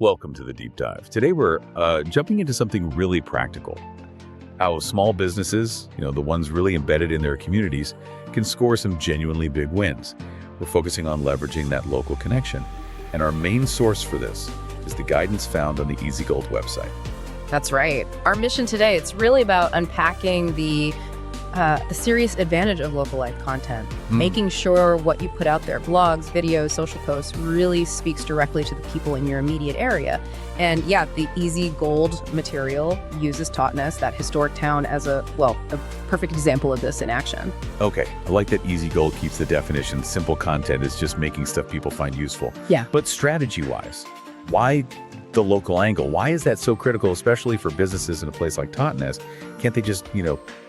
Welcome to the deep dive. Today we're jumping into something really practical. How small businesses, the ones really embedded in their communities, can score some genuinely big wins. We're focusing on leveraging that local connection. And our main source for this is the guidance found on the EasyGold website. That's right. Our mission today, it's really about unpacking the serious advantage of localized content, making sure what you put out there, blogs, videos, social posts, really speaks directly to the people in your immediate area. And yeah, the EasyGold material uses Totnes, that historic town, as a perfect example of this in action. Okay, I like that EasyGold keeps the definition. Simple content is just making stuff people find useful. Yeah. But strategy-wise, why the local angle? Why is that so critical, especially for businesses in a place like Totnes? Can't they just,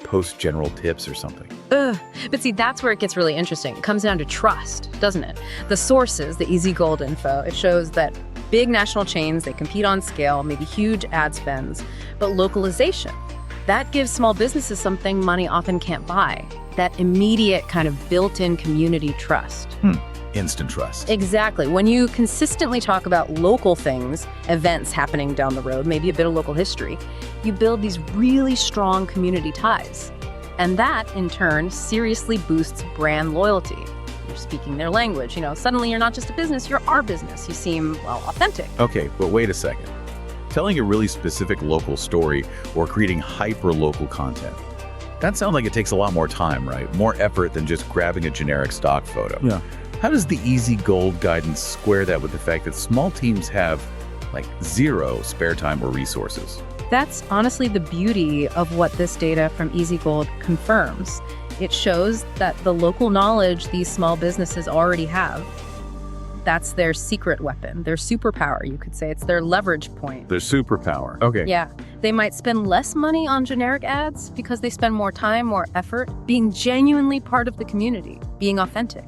post general tips or something? But see, that's where it gets really interesting. It comes down to trust, doesn't it? The sources, the EasyGold info, it shows that big national chains, they compete on scale, maybe huge ad spends, but localization, that gives small businesses something money often can't buy, that immediate kind of built-in community trust. Instant trust. Exactly. When you consistently talk about local things, events happening down the road, maybe a bit of local history, you build these really strong community ties. And that, in turn, seriously boosts brand loyalty. You're speaking their language. Suddenly you're not just a business, you're our business. You seem, authentic. Okay, but wait a second. Telling a really specific local story or creating hyper-local content, that sounds like it takes a lot more time, right? More effort than just grabbing a generic stock photo. Yeah. How does the EasyGold guidance square that with the fact that small teams have zero spare time or resources? That's honestly the beauty of what this data from EasyGold confirms. It shows that the local knowledge these small businesses already have, that's their secret weapon, their superpower, you could say. It's their leverage point. Their superpower. Okay. Yeah. They might spend less money on generic ads because they spend more time, more effort, being genuinely part of the community, being authentic.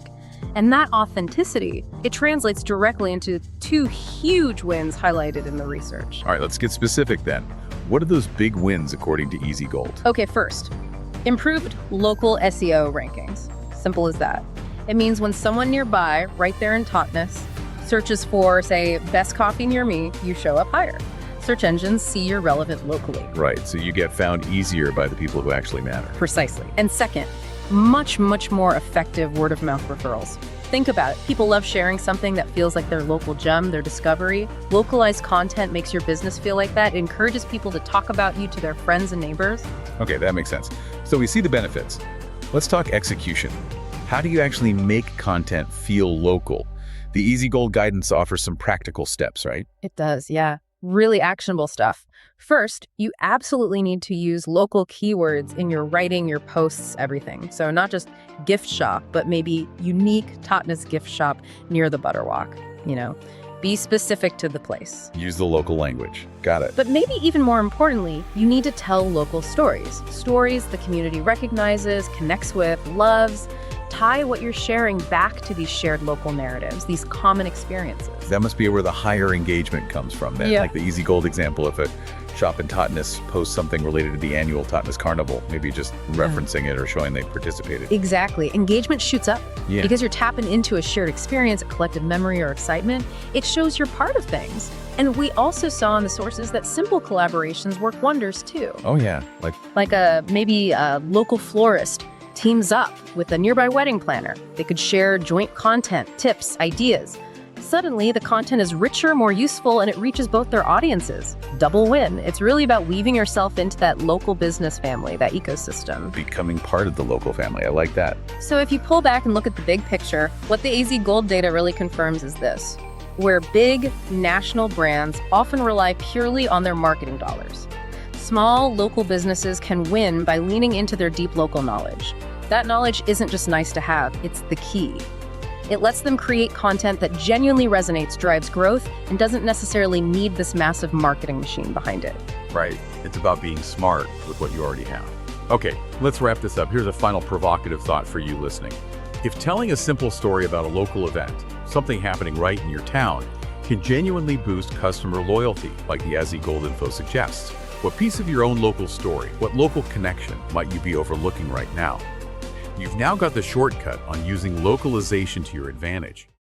And that authenticity, it translates directly into two huge wins highlighted in the research. All right, let's get specific then. What are those big wins according to EasyGold? Okay, first, improved local SEO rankings. Simple as that. It means when someone nearby, right there in Totnes, searches for, say, best coffee near me, you show up higher. Search engines see you're relevant locally. Right, so you get found easier by the people who actually matter. Precisely. And second, much more effective word-of-mouth referrals. Think about it. People love sharing something that feels like their local gem, their discovery. Localized content makes your business feel like that. It encourages people to talk about you to their friends and neighbors. Okay, that makes sense. So we see the benefits. Let's talk execution. How do you actually make content feel local? The EasyGold guidance offers some practical steps, right? It does, yeah. Really actionable stuff. First, you absolutely need to use local keywords in your writing, your posts, everything. So not just gift shop, but maybe unique Totnes gift shop near the Butterwalk. Be specific to the place. Use the local language. Got it. But maybe even more importantly, you need to tell local stories. Stories the community recognizes, connects with, loves. Tie what you're sharing back to these shared local narratives, these common experiences. That must be where the higher engagement comes from then. Yeah. Like the EasyGold example, if a shop in Totnes posts something related to the annual Totnes Carnival, maybe just referencing it or showing they participated. Exactly. Engagement shoots up because you're tapping into a shared experience, a collective memory or excitement. It shows you're part of things. And we also saw in the sources that simple collaborations work wonders too. Oh yeah. Like maybe a local florist teams up with a nearby wedding planner. They could share joint content, tips, ideas. Suddenly, the content is richer, more useful, and it reaches both their audiences. Double win. It's really about weaving yourself into that local business family, that ecosystem. Becoming part of the local family. I like that. So if you pull back and look at the big picture, what the EasyGold data really confirms is this: where big national brands often rely purely on their marketing dollars, small local businesses can win by leaning into their deep local knowledge. That knowledge isn't just nice to have, it's the key. It lets them create content that genuinely resonates, drives growth, and doesn't necessarily need this massive marketing machine behind it. Right. It's about being smart with what you already have. Okay, let's wrap this up. Here's a final provocative thought for you listening. If telling a simple story about a local event, something happening right in your town, can genuinely boost customer loyalty, like the EasyGold info suggests, what piece of your own local story, what local connection might you be overlooking right now? You've now got the shortcut on using localization to your advantage.